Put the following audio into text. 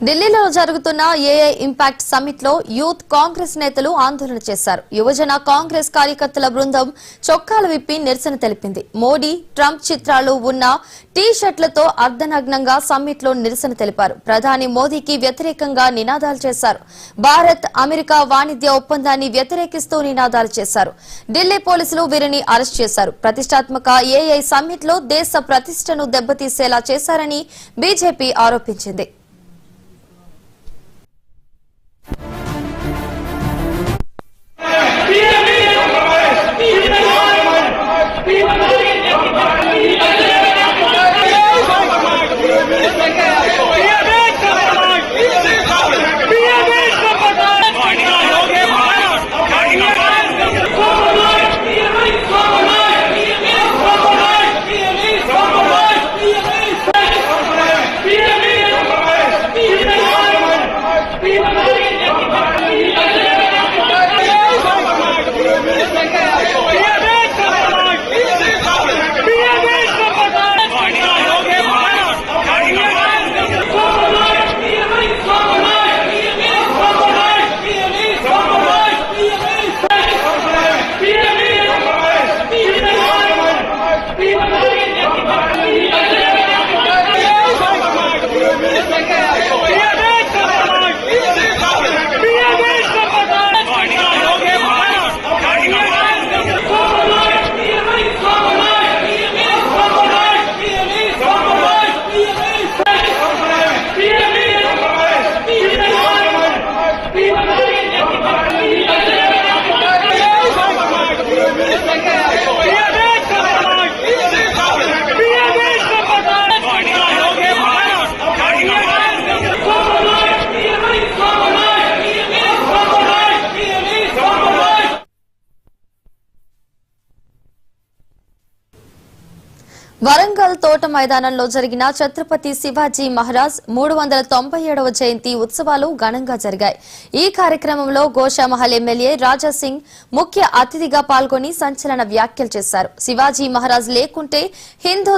ఢిల్లీలో జరుగుతున్న AI impact summit లో యూత్ కాంగ్రెస్ నేతలు ఆందోళన చేశారు. యువజన కాంగ్రెస్ కార్యకర్తల బృందం చొక్కాలు విప్పి నిరసన తెలిపింది. మోడీ, ట్రంప్ చిత్రాలు ఉన్న టీ షర్ట్లతో అర్ధనగ్నంగా సమ్మిట్ లో నిరసన తెలిపారు. ప్రధాని మోదీకి వ్యతిరేకంగా నినాదాలు చేశారు. భారత్, అమెరికా వాణిజ్య ఒప్పందాన్ని వ్యతిరేకిస్తూ నినాదాలు చేశారు. ఢిల్లీ పోలీసులు వీరిని అరెస్ట్ చేశారు. ప్రతిష్టాత్మక ఏఐ సమ్మిట్ లో దేశ ప్రతిష్టను దెబ్బతీసేలా చేశారని బీజేపీ ఆరోపించింది. వరంగల్ తోట మైదానంలో జరిగిన ఛత్రపతి శివాజీ మహారాజ్ 397వ జయంతి ఉత్సవాలు ఘనంగా జరిగాయి. ఈ కార్యక్రమంలో గోషామహల్ ఎమ్మెల్యే రాజాసింగ్ ముఖ్య అతిథిగా పాల్గొని సంచలన వ్యాఖ్యలు చేశారు. శివాజీ మహారాజ్ లేకుంటే హిందూ